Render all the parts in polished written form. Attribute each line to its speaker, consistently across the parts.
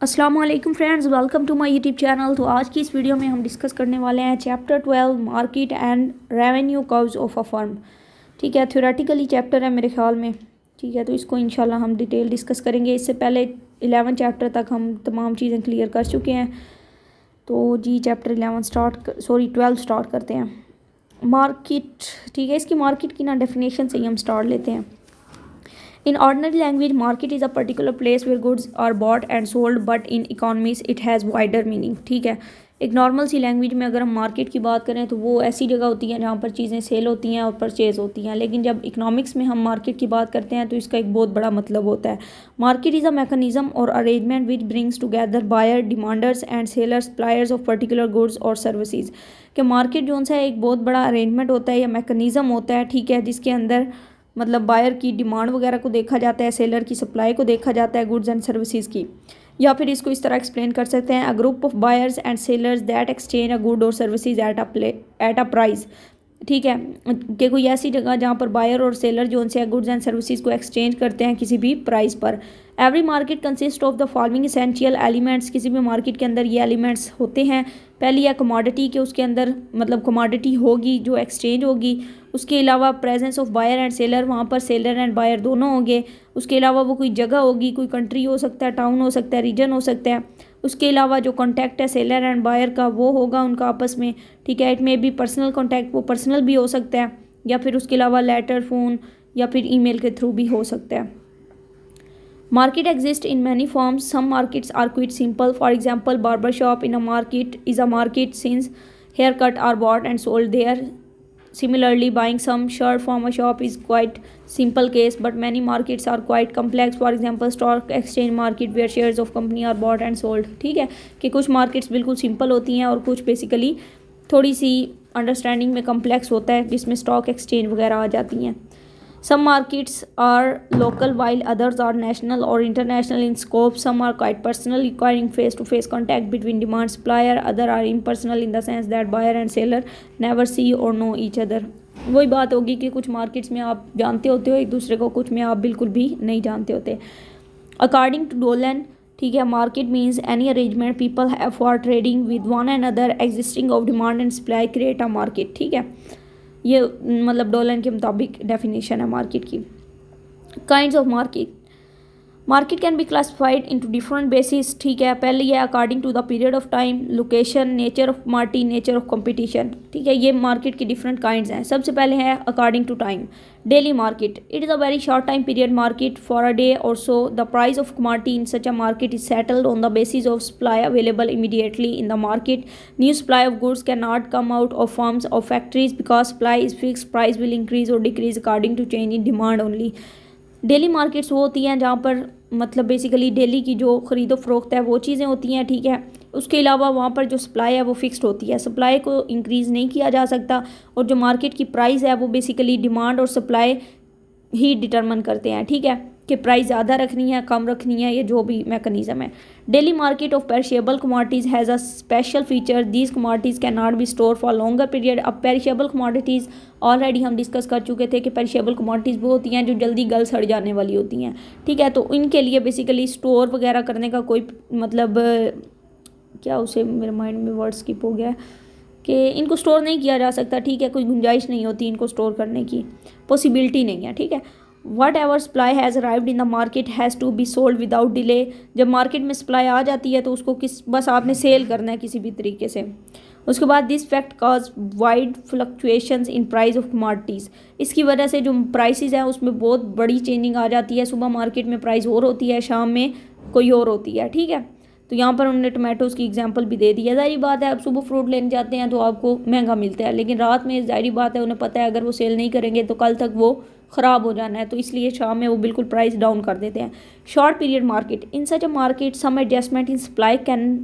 Speaker 1: अस्सलाम वालेकुम friends, welcome to my YouTube channel. तो आज की इस वीडियो में हम डिस्कस करने वाले हैं chapter 12 market and revenue curves of a firm. ठीक है, थ्योरेटिकली चैप्टर है मेरे ख्याल में। ठीक है, तो इसको इंशाल्लाह हम डिटेल डिस्कस करेंगे। इससे पहले 11 चैप्टर तक हम तमाम चीज़ें क्लियर कर चुके हैं। तो जी चैप्टर 12 स्टार्ट करते हैं। मार्केट, ठीक है, इसकी मार्केट की ना डेफिनेशन से ही हम स्टार्ट लेते हैं। In ordinary language, market is a particular place where goods are bought and sold, but in economies it has wider meaning। ठीक है, एक नॉर्मल सी लैंग्वेज में अगर हम मार्केट की बात करें तो वो ऐसी जगह होती है जहाँ पर चीज़ें सेल होती हैं और परचेज़ होती हैं। लेकिन जब इकोनॉमिक्स में हम मार्केट की बात करते हैं तो इसका एक बहुत बड़ा मतलब होता है। मार्केट इज़ अ मैकेनिज्म और arrangement which brings together buyer, demanders and sellers, suppliers of particular goods और सर्विसेज। कि मार्केट जो है एक बहुत बड़ा अरेंजमेंट होता है या मैकेनिज्म होता है, ठीक है, जिसके अंदर मतलब बायर की डिमांड वगैरह को देखा जाता है, सेलर की सप्लाई को देखा जाता है गुड्स एंड सर्विसेज की। या फिर इसको इस तरह एक्सप्लेन कर सकते हैं, a group of buyers and sellers that exchange a good और सर्विसेज एट अ प्राइस। ठीक है, कि कोई ऐसी जगह जहाँ पर बायर और सेलर जो उनसे गुड्स एंड सर्विसेज को एक्सचेंज करते हैं किसी भी प्राइस पर। Every market consist of the following essential elements. किसी भी मार्केट के अंदर ये एलिमेंट्स होते हैं। पहली है कमोडिटी, के उसके अंदर मतलब कमोडिटी होगी जो एक्सचेंज होगी। उसके अलावा presence of buyer and seller, वहाँ पर सेलर एंड बायर दोनों होंगे। उसके अलावा वो कोई जगह होगी, कोई कंट्री हो सकता है, टाउन हो सकता है, रीजन हो सकता है। उसके अलावा जो कॉन्टैक्ट है सेलर एंड बायर का वो होगा उनका आपस में। ठीक है, इट में भी पर्सनल कॉन्टैक्ट, वो पर्सनल भी हो सकता है, या फिर उसके अलावा लेटर, फ़ोन या फिर ईमेल के थ्रू भी हो सकता है। Market exists in many forms. Some markets are quite simple. For example, barber shop in a market is a market since haircut are bought and sold there. Similarly, buying some shirt from a shop is quite simple case, but many markets are quite complex. For example, stock exchange market where shares of company are bought and sold. ठीक है, कि कुछ markets बिल्कुल simple होती हैं और कुछ basically थोड़ी सी अंडरस्टैंडिंग में कम्प्लेक्स होता है जिसमें स्टॉक एक्सचेंज वगैरह आ जाती हैं। Some markets are local while others are national or international in scope. Some are quite personal, requiring face-to-face contact between demand supplier. Other are impersonal in the sense that buyer and seller never see or know each other। वही बात होगी कि कुछ markets में आप जानते होते हो एक दूसरे को, कुछ में आप बिल्कुल भी नहीं जानते होते। अकॉर्डिंग टू डोलन, ठीक है, market means any arrangement people have for trading with one and other existing of demand and supply create a market. ठीक है, ये मतलब डोलन के मुताबिक डेफिनेशन है मार्केट की। Kinds of market, market can be classified into different basis. ठीक है, पहले ये according to the period of time, location, nature of market, nature of competition. ठीक है, ये मार्केट की डिफरेंट काइंड्स हैं। सबसे पहले है according to time. Daily market, it is a very short time period market for a day और so. The price of commodity in such a market is settled on the basis of supply available immediately in the market. New supply of goods can not come out of firms और factories because supply is fix, price will increase और decrease according to change in demand only. Daily markets वो होती हैं जहाँ पर मतलब basically daily की जो ख़रीदो फरोख्त है वो चीज़ें होती हैं। ठीक है, उसके अलावा वहाँ पर जो सप्लाई है वो फिक्स्ड होती है, सप्लाई को इंक्रीज़ नहीं किया जा सकता। और जो मार्केट की प्राइस है वो बेसिकली डिमांड और सप्लाई ही डिटरमिन करते हैं। ठीक है, कि प्राइस ज़्यादा रखनी है, कम रखनी है, ये जो भी मैकेनिज्म है। Daily market of perishable commodities has a special feature, these commodities can not be store for longer period. अब पेरिशेबल कमोडिटीज़ ऑलरेडी हम डिस्कस कर चुके थे कि पेरिशेबल कमोडिटीज़ वो होती हैं जो जल्दी गल सड़ जाने वाली होती हैं। ठीक है, तो इनके लिए बेसिकली स्टोर वगैरह करने का कोई मतलब क्या उसे मेरे माइंड में वर्ड स्किप हो गया है कि इनको स्टोर नहीं किया जा सकता। ठीक है, कोई गुंजाइश नहीं होती इनको स्टोर करने की, पॉसिबिलिटी नहीं है। ठीक है, whatever supply has arrived in the market has to be sold without delay. जब मार्केट में सप्लाई आ जाती है तो उसको बस आपने सेल करना है किसी भी तरीके से। उसके बाद this fact cause wide fluctuations in price of commodities. इसकी वजह से जो प्राइसेस हैं उसमें बहुत बड़ी चेंजिंग आ जाती है। सुबह मार्केट में प्राइस और होती है, शाम में कोई और होती है। ठीक है, तो यहाँ पर उन्होंने टोमेटोज़ की एग्जांपल भी दे दी है। ज़ाहिर बात है, अब सुबह फ्रूट लेने जाते हैं तो आपको महंगा मिलता है, लेकिन रात में ज़ाहिर बात है उन्हें पता है अगर वो सेल नहीं करेंगे तो कल तक वो ख़राब हो जाना है, तो इसलिए शाम में वो बिल्कुल प्राइस डाउन कर देते हैं। Short period market, in such a market some adjustment in supply can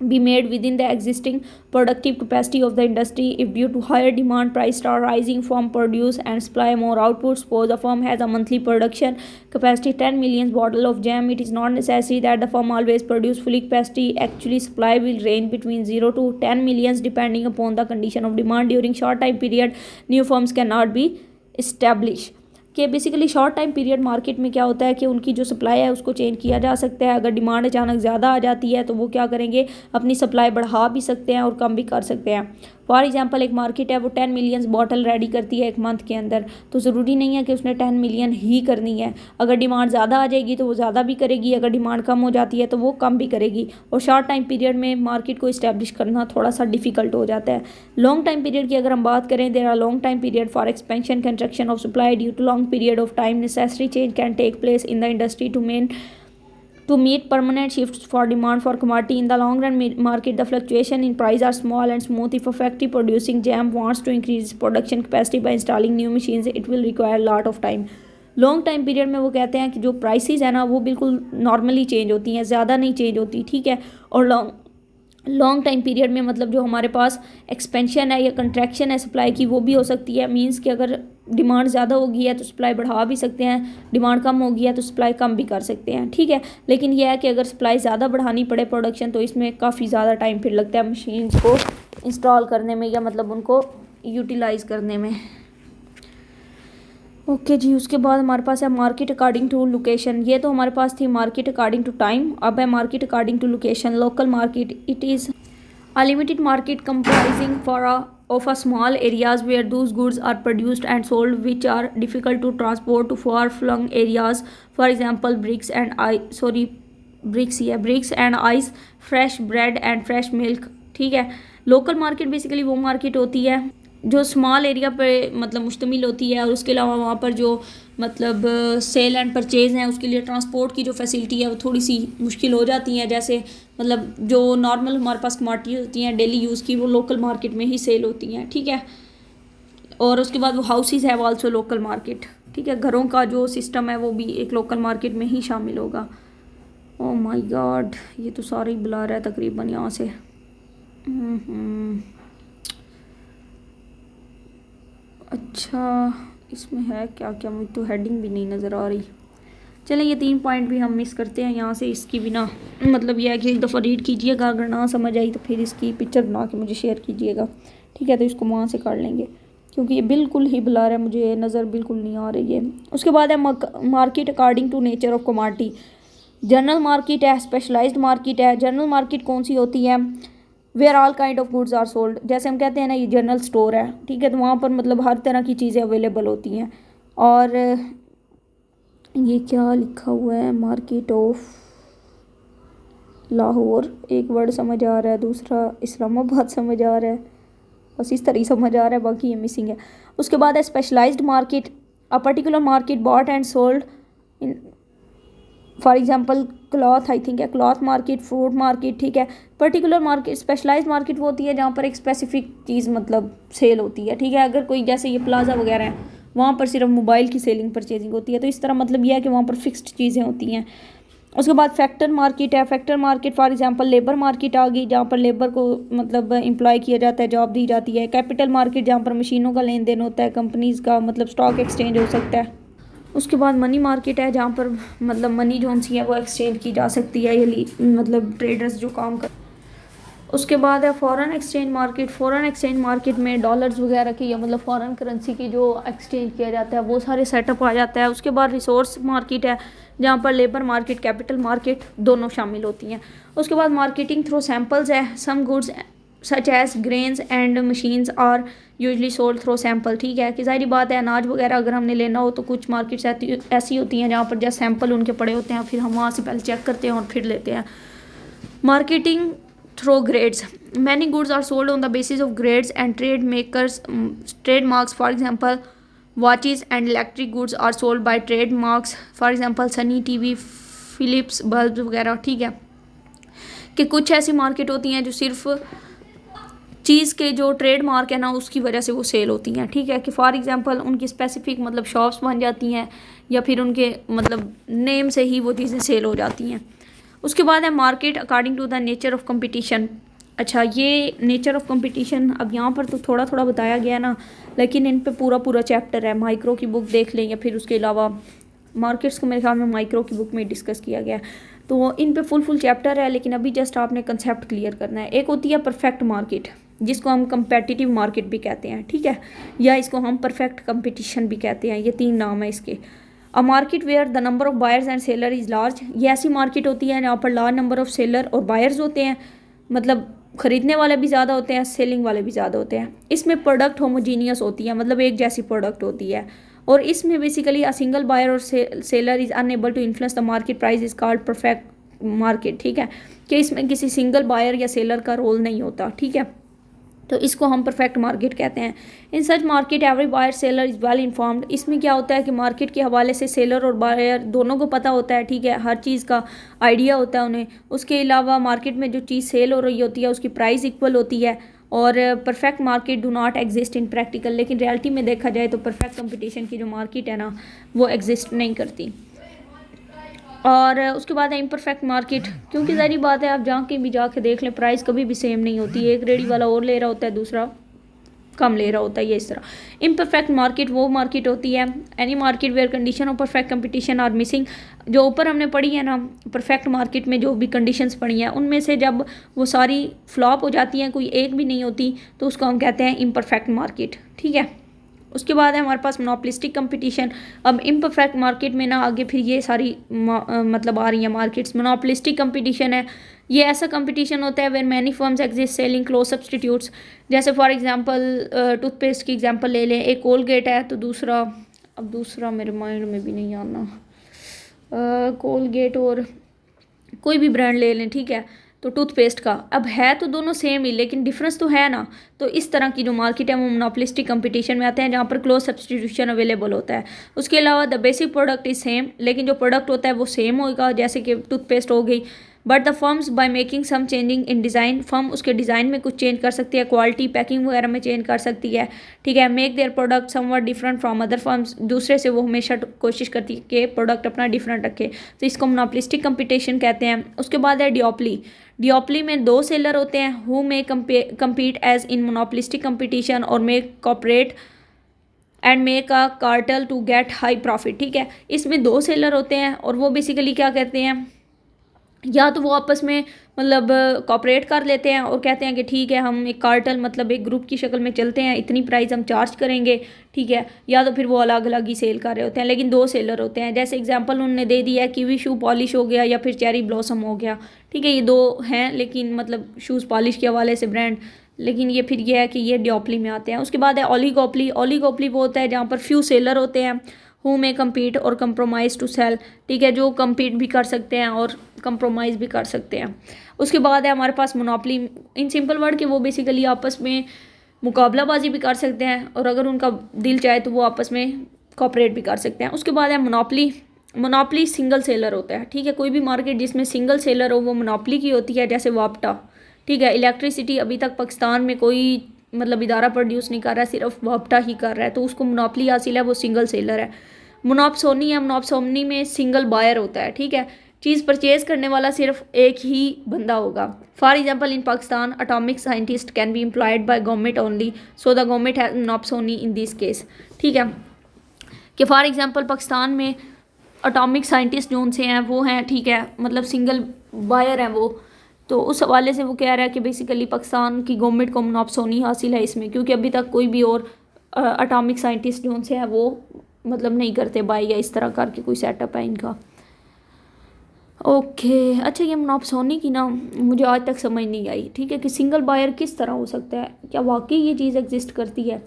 Speaker 1: be made within the existing productive capacity of the industry. If due to higher demand price start rising from produce and supply more output, suppose a firm has a monthly production capacity 10 million bottle of jam, it is not necessary that the firm always produce fully capacity. Actually supply will range between 0 to 10 millions depending upon the condition of demand. During short time period new firms cannot be established. कि basically short time period market में क्या होता है कि उनकी जो supply है उसको चेंज किया जा सकता है। अगर डिमांड अचानक ज़्यादा आ जाती है तो वो क्या करेंगे, अपनी सप्लाई बढ़ा भी सकते हैं और कम भी कर सकते हैं। फॉर एग्जांपल एक मार्केट है वो 10 मिलियन बॉटल रेडी करती है एक मंथ के अंदर, तो ज़रूरी नहीं है कि उसने 10 मिलियन ही करनी है। अगर डिमांड ज़्यादा आ जाएगी तो वो ज़्यादा भी करेगी, अगर डिमांड कम हो जाती है तो वो कम भी करेगी। और शॉर्ट टाइम पीरियड में मार्केट को इस्टेब्लिश करना थोड़ा सा डिफिकल्ट हो जाता है। लॉन्ग टाइम पीरियड की अगर हम बात करें, there are long time period for expansion construction of supply due to long period of time necessary change can take place in the industry to meet permanent shifts for demand for commodity. In the long run market, the fluctuation in price are small and smooth. If a factory producing jam wants to increase production capacity by installing new machines, it will require a lot of time. Long time period में वो कहते हैं कि जो prices है ना वो बिल्कुल नॉर्मली चेंज होती हैं, ज़्यादा नहीं चेंज होती, ठीक है। और लॉन्ग टाइम पीरियड में मतलब जो हमारे पास एक्सपेंशन है या कंट्रैक्शन है सप्लाई की वो भी हो सकती है। मींस कि अगर डिमांड ज़्यादा होगी है तो सप्लाई बढ़ा भी सकते हैं, डिमांड कम होगी है तो सप्लाई कम भी कर सकते हैं, ठीक है। लेकिन यह है कि अगर सप्लाई ज़्यादा बढ़ानी पड़े प्रोडक्शन तो इसमें काफ़ी ज़्यादा टाइम फिर लगता है मशीन्स को इंस्टॉल करने में या मतलब उनको यूटिलाइज़ करने में। ओके जी, उसके बाद हमारे पास है मार्केट अकॉर्डिंग टू लोकेशन। ये तो हमारे पास थी मार्केट अकॉर्डिंग टू टाइम। अब है market according to location. Local market, it is a limited market comprising of a small areas where those goods are produced and sold which are difficult to transport to far-flung areas. For example, bricks and ice, fresh bread and fresh milk, ठीक है। Local market basically वो market होती है जो small area पे मतलब मुश्तमिल होती है और उसके अलावा वहाँ पर जो मतलब सेल एंड परचेज़ हैं उसके लिए ट्रांसपोर्ट की जो फैसिलिटी है वो थोड़ी सी मुश्किल हो जाती है। जैसे मतलब जो नॉर्मल हमारे पास कमोडिटी होती हैं डेली यूज़ की वो लोकल मार्केट में ही सेल होती हैं, ठीक है। और उसके बाद वो हाउसेस है वो आल्सो लोकल मार्केट, ठीक है। घरों का जो सिस्टम है वो भी एक लोकल मार्केट में ही शामिल होगा। ओह माय गॉड, ये तो सारे ही बुला रहा है तकरीबन यहाँ से। अच्छा, इसमें है क्या क्या, मुझे तो हेडिंग भी नहीं नज़र आ रही। चलें ये 3 पॉइंट भी हम मिस करते हैं यहाँ से। इसकी बिना मतलब यह है कि एक दफ़ा रीड कीजिएगा, अगर ना समझ आई तो फिर इसकी पिक्चर बना के मुझे शेयर कीजिएगा, ठीक है। तो इसको वहाँ से काट लेंगे क्योंकि ये बिल्कुल ही बुला रहा है, मुझे नज़र बिल्कुल नहीं आ रही है। उसके बाद है market according to nature of commodity. General market है, स्पेशलाइज्ड मार्केट है। जनरल मार्केट कौन सी होती है, where all kind of goods are sold. जैसे हम कहते हैं ना ये जनरल स्टोर है, ठीक है। तो वहाँ पर मतलब हर तरह की चीज़ें अवेलेबल होती हैं। और ये क्या लिखा हुआ है, मार्केट ऑफ लाहौर, एक वर्ड समझ आ रहा है, दूसरा इस्लामाबाद समझ आ रहा है, बस इस तरह समझ आ रहा है, बाकी ये मिसिंग है। उसके बाद है specialised market, a particular market bought and sold in for example cloth, I think है क्लॉथ मार्केट, फ्रूट मार्केट, ठीक है। पर्टिकुलर मार्केट, स्पेशलाइज्ड मार्केट वो होती है जहाँ पर एक स्पेसिफिक चीज़ मतलब सेल होती है, ठीक है। अगर कोई जैसे ये प्लाजा वगैरह है वहाँ पर सिर्फ मोबाइल की सेलिंग परचेजिंग होती है, तो इस तरह मतलब यह है कि वहाँ पर फिक्स्ड चीज़ें होती हैं। उसके बाद फैक्टर मार्केट है। Factor market for example labour market आ गई जहाँ पर लेबर को मतलब एम्प्लॉय किया जाता है, जॉब दी जाती है। कैपिटल मार्केट जहाँ पर मशीनों का लेन देन होता है, कंपनीज़ का मतलब स्टॉक एक्सचेंज हो सकता है। उसके बाद मनी मार्केट है जहाँ पर मतलब मनी जो सी है वो एक्सचेंज की जा सकती है, ये मतलब ट्रेडर्स जो काम कर। उसके बाद है foreign exchange market. Foreign exchange market में डॉलर्स वगैरह की या मतलब फॉरेन करेंसी की जो एक्सचेंज किया जाता है वो सारे सेटअप आ जाता है। उसके बाद रिसोर्स मार्केट है जहाँ पर लेबर मार्केट, कैपिटल मार्केट दोनों शामिल होती हैं। उसके बाद मार्केटिंग थ्रू सैम्पल्स है। Some goods such as grains and machines are usually sold through sample, ठीक है। कि ज़ाहिर बात है अनाज वगैरह अगर हमने लेना हो तो कुछ मार्केट्स ऐसी होती हैं जहाँ पर जैसे सैम्पल उनके पड़े होते हैं, फिर हम वहाँ से पहले चेक करते हैं और फिर लेते हैं। Marketing through grades, many goods are sold on the basis of grades and trade marks. For example watches and electric goods are sold by trademarks, for example Sony TV, Philips bulb वगैरह, ठीक है। कि कुछ ऐसी market होती हैं जो सिर्फ चीज़ के जो ट्रेडमार्क है ना उसकी वजह से वो सेल होती हैं, ठीक है। कि फॉर एग्जांपल उनकी स्पेसिफिक मतलब शॉप्स बन जाती हैं या फिर उनके मतलब नेम से ही वो चीज़ें सेल हो जाती हैं। उसके बाद है market according to the nature of competition. अच्छा, ये नेचर ऑफ कंपटीशन अब यहाँ पर तो थोड़ा थोड़ा बताया गया ना, लेकिन इन पे पूरा पूरा चैप्टर है। माइक्रो की बुक देख लें या फिर उसके अलावा मार्केट्स को मेरे ख्याल में माइक्रो की बुक में डिस्कस किया गया है, तो इन पे फुल चैप्टर है, लेकिन अभी जस्ट आपने कंसेप्ट क्लियर करना है। एक होती है परफेक्ट मार्केट, जिसको हम कंपेटिटिव मार्केट भी कहते हैं, ठीक है, या इसको हम परफेक्ट कंपटीशन भी कहते हैं। ये 3 नाम है इसके। A market where the number of buyers and seller is large, ये ऐसी मार्केट होती है जहाँ पर लार्ज नंबर ऑफ सेलर और बायर्स होते हैं, मतलब ख़रीदने वाले भी ज़्यादा होते हैं, सेलिंग वाले भी ज़्यादा होते हैं। इसमें प्रोडक्ट होमोजीनियस होती है, मतलब एक जैसी प्रोडक्ट होती है। और इसमें बेसिकली अ सिंगल बायर और seller is unable to influence the market price is called perfect market, ठीक है, कि इसमें किसी सिंगल बायर या सेलर का रोल नहीं होता, ठीक है, तो इसको हम परफेक्ट मार्केट कहते हैं। In such market every buyer seller is well informed, इसमें क्या होता है कि मार्केट के हवाले से सेलर और बायर दोनों को पता होता है, ठीक है, हर चीज़ का आइडिया होता है उन्हें। उसके अलावा मार्केट में जो चीज़ सेल हो रही होती है उसकी प्राइस इक्वल होती है। और perfect market do not exist in practical, लेकिन रियलिटी में देखा जाए तो परफेक्ट कंपटीशन की जो मार्केट है ना वो एग्जिस्ट नहीं करती। और उसके बाद है इम्परफेक्ट मार्केट, क्योंकि ज़ाहिर बात है आप जहाँ के भी जाके देख लें प्राइस कभी भी सेम नहीं होती, एक रेडी वाला और ले रहा होता है दूसरा कम ले रहा होता है, ये इस तरह। इम्परफेक्ट मार्केट वो मार्केट होती है any market where condition of perfect competition are missing, जो ऊपर हमने पढ़ी है ना परफेक्ट मार्केट में जो भी कंडीशंस पढ़ी हैं उनमें से जब वो सारी फ्लॉप हो जाती हैं, कोई एक भी नहीं होती, तो उसको हम कहते हैं इम्परफेक्ट मार्केट, ठीक है। उसके बाद है हमारे पास मोनोपोलिस्टिक कंपटीशन। अब इम्परफेक्ट मार्केट में ना आगे फिर ये सारी मतलब आ रही हैं मार्केट्स। मोनोपोलिस्टिक कंपटीशन है, ये ऐसा कंपटीशन होता है where many firms exist selling close substitutes, जैसे फॉर एग्जांपल टूथपेस्ट की एग्जांपल ले लें, एक कोलगेट है तो दूसरा, अब दूसरा मेरे माइंड में भी नहीं आना, कोलगेट और कोई भी ब्रांड ले लें, ठीक है, तो टूथपेस्ट का, अब है तो दोनों सेम ही लेकिन डिफरेंस तो है ना। तो इस तरह की जो मार्केट है वो मोनोपोलिस्टिक कंपटीशन में आते हैं जहाँ पर क्लोज सब्सटीट्यूशन अवेलेबल होता है। उसके अलावा the basic product is same, लेकिन जो प्रोडक्ट होता है वो सेम होगा, जैसे कि टूथपेस्ट हो गई, but the firms by making some changing in design, firm उसके डिज़ाइन में कुछ चेंज कर सकती है, क्वालिटी पैकिंग वगैरह में चेंज कर सकती है, ठीक है, make their product somewhat different from other firms, दूसरे से वो हमेशा कोशिश करती है कि प्रोडक्ट अपना डिफरेंट रखे, तो इसको मोनोपोलिस्टिक कंपटीशन कहते हैं। उसके बाद है डिओपली। डिओपली में 2 सेलर होते हैं who may compete as in monopolistic competition और may cooperate and make a cartel to get high profit, ठीक है। इसमें 2 सेलर होते हैं और वो बेसिकली क्या कहते हैं, या तो वो आपस में मतलब कॉपरेट कर लेते हैं और कहते हैं कि ठीक है हम एक कार्टेल मतलब एक ग्रुप की शक्ल में चलते हैं, इतनी प्राइस हम चार्ज करेंगे, ठीक है, या तो फिर वो अलग अलग ही सेल कर रहे होते हैं, लेकिन 2 सेलर होते हैं। जैसे एग्जांपल उन्होंने दे दिया है कीवी शू पॉलिश हो गया या फिर चेरी ब्लॉसम हो गया, ठीक है, ये 2 हैं लेकिन मतलब शूज़ पॉलिश के हवाले से ब्रांड, लेकिन ये फिर ये है कि ये डिओपली में आते हैं। उसके बाद है ओलिगोपली। ओलिगोपली वो होता है जहाँ पर फ्यू सेलर होते हैं हु में कम्पीट और कंप्रोमाइज़ टू सेल, ठीक है, जो कम्पीट भी कर सकते हैं और कंप्रोमाइज़ भी कर सकते हैं। उसके बाद है हमारे पास मोनोपली, इन सिंपल वर्ड के वो बेसिकली आपस में मुकाबलाबाजी भी कर सकते हैं और अगर उनका दिल चाहे तो वो आपस में कॉपरेट भी कर सकते हैं। उसके बाद है मोनोपली। मोनोपली सिंगल सेलर होता है, ठीक है, कोई भी मार्केट जिसमें सिंगल सेलर हो वो मोनोपली की होती है, जैसे वाप्टा, ठीक है। इलेक्ट्रिसिटी अभी तक पाकिस्तान में कोई मतलब इदारा प्रोड्यूस नहीं कर रहा है, सिर्फ वाप्टा ही कर रहा है, तो उसको मोनोपली हासिल है, वो सिंगल सेलर है। मोनोपसोनी है, मोनोपसोनी में सिंगल बायर होता है, ठीक है, चीज़ परचेज करने वाला सिर्फ एक ही बंदा होगा। For example in Pakistan atomic scientist can be employed by government only, so the government has monopsony in this case, ठीक है, कि फॉर एग्जांपल पाकिस्तान में अटॉमिक साइंटिस्ट जो उनसे हैं वो हैं, ठीक है, मतलब सिंगल बायर हैं वो, तो उस हवाले से वो कह रहा है कि बेसिकली पाकिस्तान की गवर्नमेंट को मोनोपसोनी हासिल है इसमें, क्योंकि अभी तक कोई भी और अटॉमिक साइंटिस्ट जो उनसे है वो मतलब नहीं करते बाय, या इस तरह करके कोई सेटअप है इनका। ओके अच्छा, ये मोनोपसोनी की ना मुझे आज तक समझ नहीं आई, ठीक है, कि सिंगल बायर किस तरह हो सकता है, क्या वाकई ये चीज़ एग्जिस्ट करती है।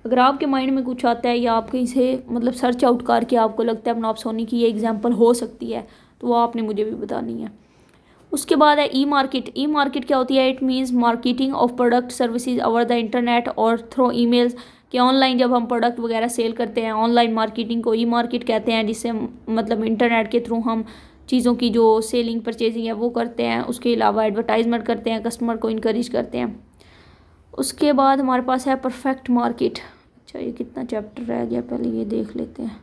Speaker 1: अगर आपके माइंड में कुछ आता है या आप कहीं से मतलब सर्च आउट करके आपको लगता है मोनोपसोनी की ये एग्जांपल हो सकती है, तो वो आपने मुझे भी बतानी है। उसके बाद है ई मार्केट। ई मार्केट क्या होती है, it means marketing of product services over the internet और थ्रू ईमेल्स, कि ऑनलाइन जब हम प्रोडक्ट वगैरह सेल करते हैं ऑनलाइन मार्केटिंग को ई मार्केट कहते हैं, जिससे मतलब इंटरनेट के थ्रू हम चीज़ों की जो सेलिंग परचेजिंग है वो करते हैं। उसके अलावा एडवर्टाइजमेंट करते हैं, कस्टमर को इनकरेज करते हैं। उसके बाद हमारे पास है परफेक्ट मार्केट। अच्छा ये कितना चैप्टर रह गया, पहले ये देख लेते हैं।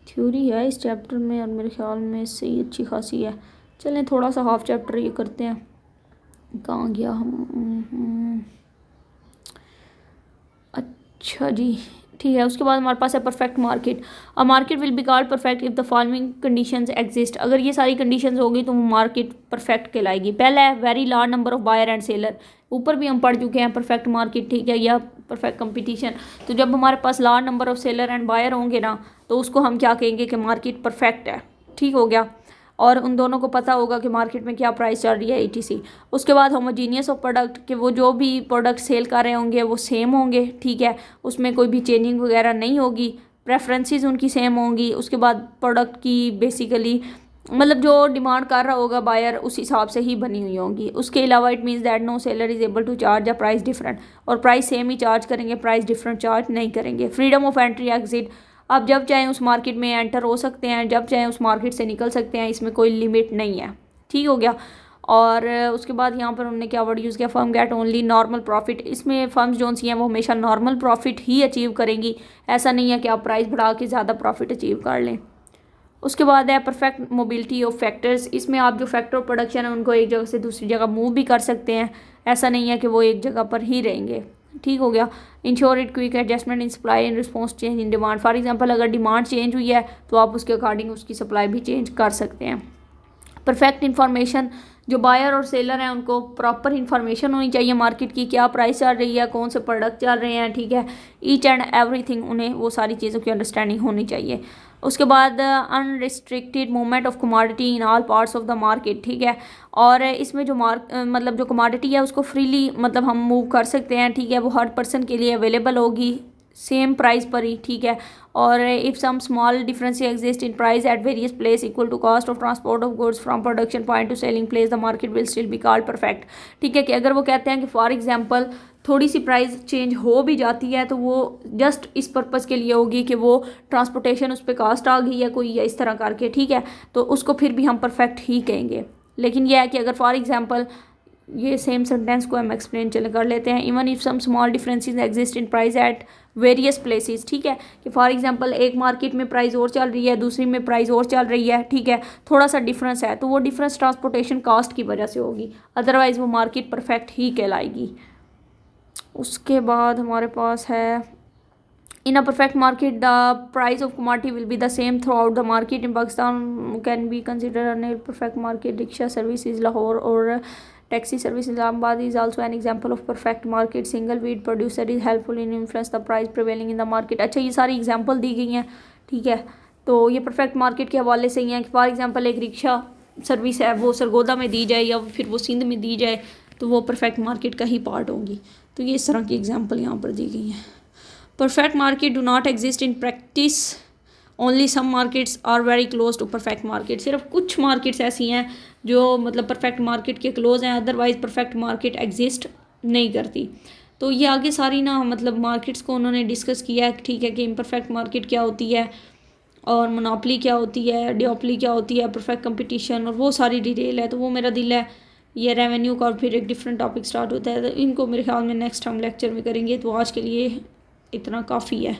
Speaker 1: थ्योरी है इस चैप्टर में और मेरे ख्याल में इससे ही अच्छी खासी है। चलें थोड़ा सा हाफ चैप्टर ये करते हैं। कहाँ गया हम, अच्छा जी ठीक है। उसके बाद हमारे पास है perfect market. A market will be called perfect if the following conditions exist. अगर ये सारी कंडीशंस होगी तो वो मार्केट परफेक्ट कहलाएगी। पहला है very large number of buyer and seller. ऊपर भी हम पढ़ चुके हैं परफेक्ट मार्केट, ठीक है, या परफेक्ट कंपटीशन। तो जब हमारे पास large number of seller and buyer होंगे ना, तो उसको हम क्या कहेंगे कि मार्केट परफेक्ट है। ठीक हो गया। और उन दोनों को पता होगा कि मार्केट में क्या प्राइस चल रही है ETC। उसके बाद होमोजीनियस ऑफ प्रोडक्ट, कि वो जो भी प्रोडक्ट सेल कर रहे होंगे वो सेम होंगे, ठीक है, उसमें कोई भी चेंजिंग वगैरह नहीं होगी। प्रेफरेंसेस उनकी सेम होंगी। उसके बाद प्रोडक्ट की बेसिकली मतलब जो डिमांड कर रहा होगा बायर उस हिसाब से ही बनी हुई होंगी। उसके अलावा it means that no seller is able to charge a price different, और प्राइस सेम ही चार्ज करेंगे, प्राइस डिफरेंट चार्ज नहीं करेंगे। फ्रीडम ऑफ एंट्री एग्जिट, आप जब चाहें उस मार्केट में एंटर हो सकते हैं, जब चाहें उस मार्केट से निकल सकते हैं, इसमें कोई लिमिट नहीं है। ठीक हो गया। और उसके बाद यहाँ पर उन्होंने क्या वर्ड यूज़ किया, firm get only normal profit. इसमें फर्म्स जो सी हैं वो हमेशा नॉर्मल प्रॉफिट ही अचीव करेंगी। ऐसा नहीं है कि आप प्राइस बढ़ा के ज़्यादा प्रॉफिट अचीव कर लें। उसके बाद है परफेक्ट मोबिलिटी ऑफ फैक्टर्स। इसमें आप जो फैक्टर ऑफ प्रोडक्शन है उनको एक जगह से दूसरी जगह मूव भी कर सकते हैं। ऐसा नहीं है कि वो एक जगह पर ही रहेंगे। ठीक हो गया। Ensure it quick adjustment in supply in response change in demand. For example अगर डिमांड चेंज हुई है तो आप उसके अकॉर्डिंग उसकी सप्लाई भी चेंज कर सकते हैं। परफेक्ट इन्फॉर्मेशन, जो बायर और सेलर हैं उनको प्रॉपर इन्फॉर्मेशन होनी चाहिए मार्केट की, क्या प्राइस चल रही है, कौन से प्रोडक्ट चल रहे हैं, ठीक है, ईच एंड एवरीथिंग, उन्हें वो सारी चीज़ों की अंडरस्टैंडिंग होनी चाहिए। उसके बाद unrestricted movement of commodity in all parts of the market, ठीक है, और इसमें जो मतलब जो कमोडिटी है उसको फ्रीली मतलब हम मूव कर सकते हैं, ठीक है, वो हर पर्सन के लिए अवेलेबल होगी सेम प्राइस पर ही, ठीक है। और if some small difference exist in price at various place equal to cost of transport of goods from production point to selling place the market will still be called perfect. ठीक है, कि अगर वो कहते हैं कि फॉर एग्जांपल थोड़ी सी price change हो भी जाती है तो वो जस्ट इस पर्पज़ के लिए होगी कि वो ट्रांसपोर्टेशन उस पर कास्ट आ गई है कोई, या इस तरह करके, ठीक है, तो उसको फिर भी हम परफेक्ट ही कहेंगे। लेकिन यह है कि अगर फॉर एग्जांपल ये सेम सेंटेंस को हम एक्सप्लेन चले कर लेते हैं, even if some small differences exist in price at various places, ठीक है, कि फॉर एग्जांपल एक मार्केट में प्राइस और चल रही है, दूसरी में प्राइस और चल रही है, ठीक है, थोड़ा सा डिफरेंस है, तो वो डिफरेंस ट्रांसपोर्टेशन कास्ट की वजह से होगी, अदरवाइज वो मार्केट परफेक्ट ही कहलाएगी। उसके बाद हमारे पास है in a perfect market the price of commodity will be the same throughout the market. In Pakistan can be considered a near perfect market. Rickshaw service is Lahore or taxi service in Islamabad is also an example of perfect market. Single wheat producer is helpful in influence the price prevailing in the market. अच्छा, ये सारी example दी गई हैं, ठीक है, तो ये perfect market के हवाले से ही हैं कि फॉर एग्जांपल एक रिक्शा सर्विस है वो सरगोदा में दी जाए या फिर वो सिंध में दी जाए तो वो परफेक्ट मार्केट का ही पार्ट होगी। तो ये इस तरह की एग्जाम्पल यहाँ पर दी गई हैं। Perfect market do not exist in practice. Only some markets are very close to perfect market. सिर्फ कुछ मार्केट्स ऐसी हैं जो मतलब परफेक्ट मार्केट के क्लोज हैं, अदरवाइज परफेक्ट मार्केट एग्जिस्ट नहीं करती। तो ये आगे सारी ना मतलब मार्केट्स को उन्होंने डिस्कस किया है, ठीक है, कि इम्परफेक्ट मार्केट क्या होती है और मोनोपोली क्या होती है, डिओपली क्या होती है, परफेक्ट कंपटीशन, और वो सारी डिटेल है। तो वो मेरा दिल है ये रेवेन्यू का और फिर एक डिफरेंट टॉपिक स्टार्ट होता है, तो इनको मेरे ख्याल में नेक्स्ट हम लेक्चर में करेंगे। तो आज के लिए इतना काफ़ी है।